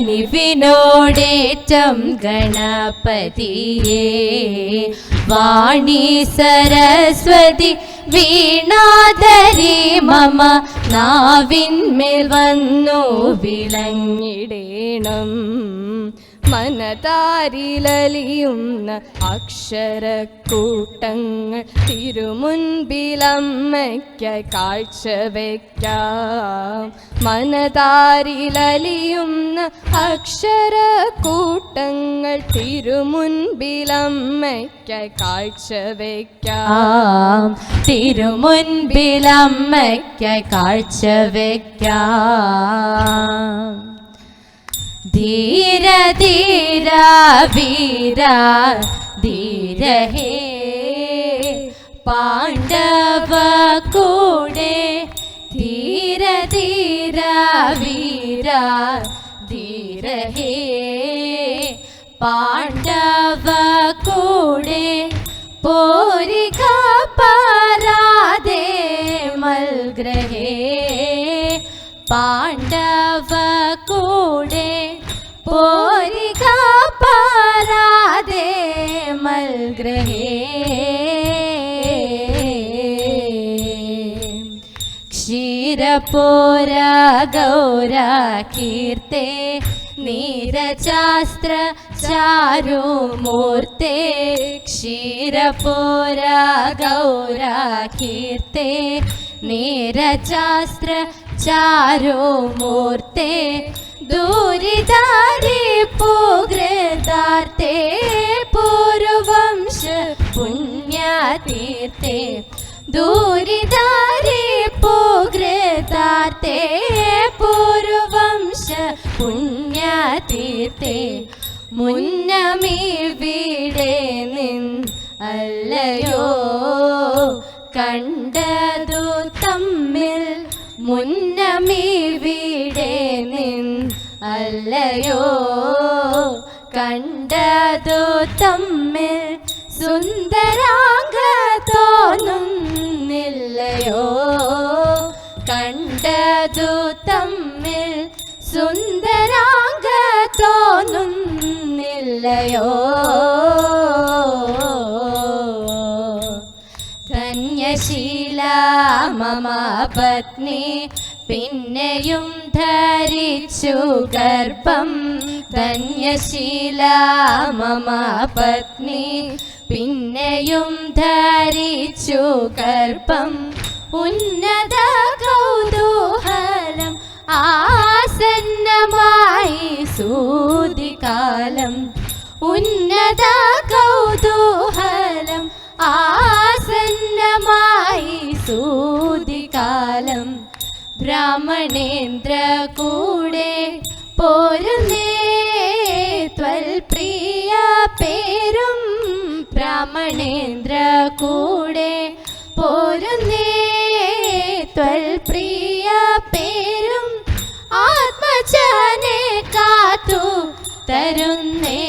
നിവിനോടേറ്റം ഗണപതിയേ വാണി സരസ്വതി വീണാധരി മമ നാവിന്മേൽ വന്നു വിളങ്ങിടേണം മനതാരിലലിയുന്ന അക്ഷരക്കൂട്ടങ്ങൾ തിരുമുൻപിലമ്മയ്ക്കായി കാഴ്ചവെക്കാം മനതാരിലലിയുന്ന അക്ഷരക്കൂട്ടങ്ങൾ തിരുമുൻപിലമ്മയ്ക്കായി കാഴ്ചവെക്കാം തിരുമുൻപിലമ്മയ്ക്കായി കാഴ്ചവെക്കാം ധീര ധീര വീര ധീര ഹേ പാണ്ഡവ കൂടെ ധീര ധീര വീര ധീര ഹേ പാണ്ഡവ കൂടെ പോരിക പരാദേ മൽഗ്രഹേ പാണ്ഡവ കൂടെ പോരിക പരാദേ മൽഗ്രഹേ ക്ഷീരപോര ഗൗര കീർത്തെ നീരജാസ്ത്ര ചാരുമൂർത്തെ ക്ഷീരപോര ഗൗര കീർത്തെ നീരജാസ്ത്ര ചാരുമൂർത്തെ ദൂരിതാരി പൂഗ്രതാർത്തെ പൂർവംശ പുണ്യതീർത്തെ ദൂരിതാരി പൂഗ്രതാർത്തെ പൂർവംശ പുണ്യതീർത്തെ മുന്നമിവിടെ അല്ലയോ കണ്ടതു തമ്മിൽ മുന്നമിവിടെ അല്ലയോ കണ്ടതു തമ്മിൽ സുന്ദരാംഗ തോന്നുന്നില്ലയോ കണ്ടതു തമ്മിൽ സുന്ദരാംഗ തോന്നുന്നില്ലയോ ധന്യശീല മമ പത്നി പിന്നെയും ധരിച്ചു ഗർഭം ധന്യശീല മമ പത്നി പിന്നെയും ധരിച്ചു ഗർഭം ഉന്നത കൗതൂഹലം ആസന്നമായി സൂതികാലം ഉന്നത കൗതൂഹലം ആസന്നമായി സൂതികാലം ബ്രാഹ്മണേന്ദ്ര കൂടെ പോരുന്നേ ത്വൽപ്രിയ പേരും ബ്രാഹ്മണേന്ദ്ര കൂടെ പോരുന്നേ ത്വൽപ്രിയ പേരും ആത്മജനെ കാത്തു തരുന്നേ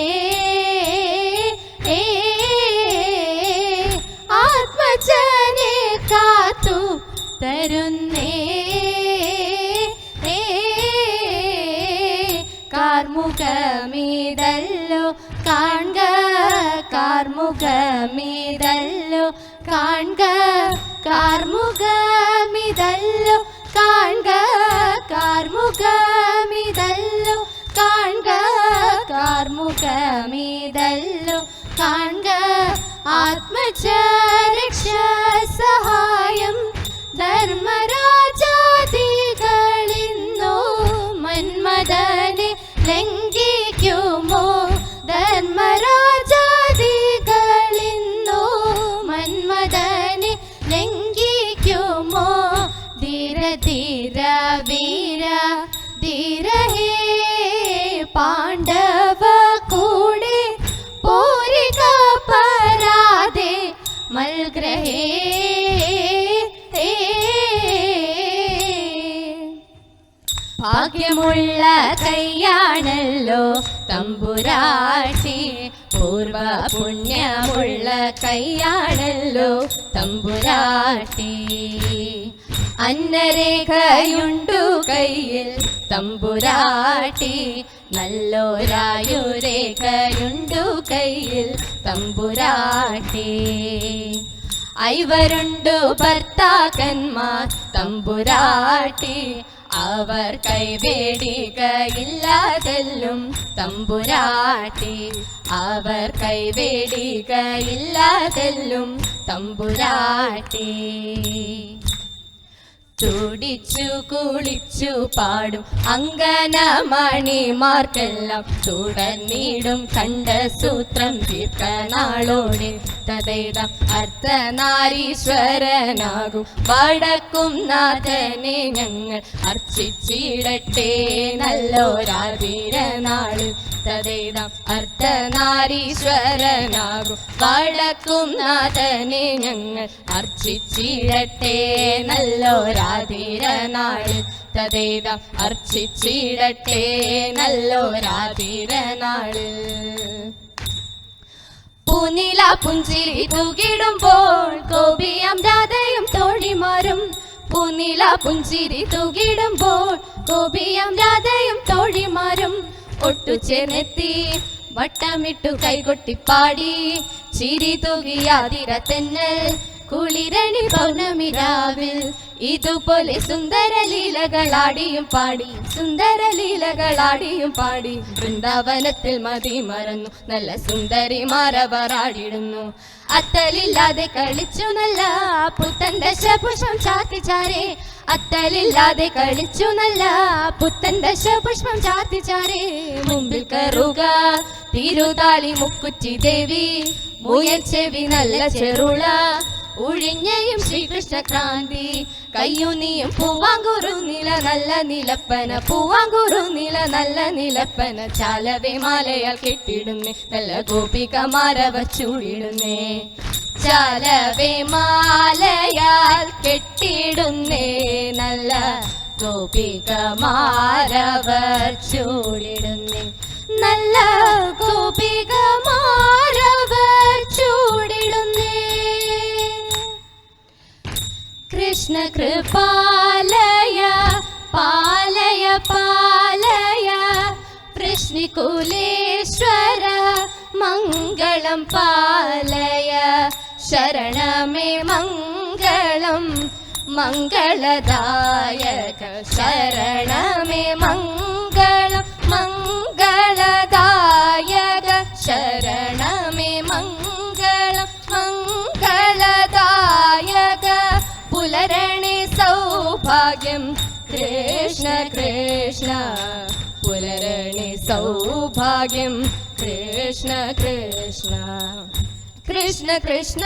ആത്മജനെ കാത്തു തരുന്നേ കാർമുകമിതല്ലോ കാൺക കാർമുകമിതല്ലോ കാൺക കാർമുകമിതല്ലോ കാൺക കാർമുകമിതല്ലോ കാൺക കാർമുകമിതല്ലോ കാൺക ആത്മചരക്ഷ സഹായം ധർമ്മരാജാദികളിന്നോ മന്മദനെ ലംഘിക്കുമോ ധർമ്മരാജാദികളിന്നോ മന്മദനെ ലംഘിക്കുമോ ധീര ധീര വീര ധീര ഹേ പാണ്ഡവ കൂടെ പോരിക പരാദേ മൽഗ്രഹേ ഭാഗ്യമുള്ള കൈയാണല്ലോ തമ്പുരാട്ടി പൂർവ പുണ്യമുള്ള കൈയാണല്ലോ തമ്പുരാട്ടി അന്നരേഖയുണ്ടു കയ്യിൽ തമ്പുരാട്ടി നല്ലൊരായുരേഖയുണ്ടു കയ്യിൽ തമ്പുരാട്ടി. ഐവരുണ്ടു ഭർത്താക്കന്മാർ തമ്പുരാട്ടി, അവർ കൈവേടികയില്ലാതെല്ലും തമ്പുരാട്ടി, അവർ കൈവേടികയില്ലാതെല്ലും തമ്പുരാട്ടി. തുടിച്ചു കുളിച്ചു പാടും അങ്കനമണിമാർക്കെല്ലാം തുടർന്നിടും കണ്ട സൂത്രം തീർക്കനാളോടെ തതേതം അർദ്ധനാരീശ്വരനാകും വടക്കും നാഥനെ ഞങ്ങൾ അർച്ചിച്ചിടട്ടെ നല്ലൊരാതിരനാളിൽ. തതേതം അർദ്ധനാരീശ്വരനാകും വടക്കും നാഥനെ ഞങ്ങൾ അർച്ചിച്ചിടട്ടെ നല്ലൊരാതിരനാളിൽ. തതേതം അർച്ചിച്ചിടട്ടെ നല്ലൊരാതിരനാളിൽ. പൂനില പുഞ്ചിരി തൂകിടുമ്പോൾ കോപിയാം രാധയും തോഴിമാരും, പൂനില പുഞ്ചിരി തൂകിടുമ്പോൾ കോപിയാം രാധയും തോഴിമാരും ഒട്ടുചേർന്നെത്തി വട്ടമിട്ടു കൈകൊട്ടിപ്പാടി ചിരി തൂകിയാതിര തെന്നൽ കുളിരണി പൗർണമി രാവിൽ ഇതുപോലെ സുന്ദര ലീലകളാടിയും പാടി, സുന്ദര ലീലകളാടിയും പാടി വൃന്ദാവനത്തിൽ മതി മറന്നു നല്ല സുന്ദരിമാരവർ ആടിടുന്നു. അത്തലില്ലാതെ കളിച്ചു നല്ല പുത്തൻ ദശപുഷ്പം ചാത്തിച്ചാരേ, അത്തലില്ലാതെ കളിച്ചു നല്ല പുത്തൻ ദശപുഷ്പം ചാത്തിച്ചാരേ. മുമ്പിൽ കറുക തിരുതാളി മുക്കുറ്റി ദേവി, മുയൽച്ചെവി നല്ല ചെറുള ഉഴിഞ്ഞയും ശ്രീകൃഷ്ണ ക്രാന്തി. കയ്യുനിയും പൂവാങ്കുറു നില നല്ല നിലപ്പന, പൂവാങ്കുറു നില നല്ല നിലപ്പന. ചാലവേ മാലയാൽ കെട്ടിടുന്നേ നല്ല ഗോപികമാരവർ ചൂടിടുന്നേ, ചാലവേ മാലയാൽ കെട്ടിടുന്നേ നല്ല ഗോപികമാരവർ ചൂടിടുന്നേ, നല്ല ഗോപികമാരവർ ചൂടിടുന്നേ. കൃഷ്ണ കൃപാലയ പാലയ പാലയ വൃഷ്ണികുലേശ്വര മംഗളം പാലയ. ശരണമേ മംഗളം മംഗളദായക, ശരണമേ മംഗളം മംഗളദായക, ശരണമേ മംഗളം മംഗളദായക. പുലരണേ സൗഭാഗ്യം കൃഷ്ണ കൃഷ്ണ, പുലരണേ സൗഭാഗ്യം കൃഷ്ണ കൃഷ്ണ, കൃഷ്ണ കൃഷ്ണ.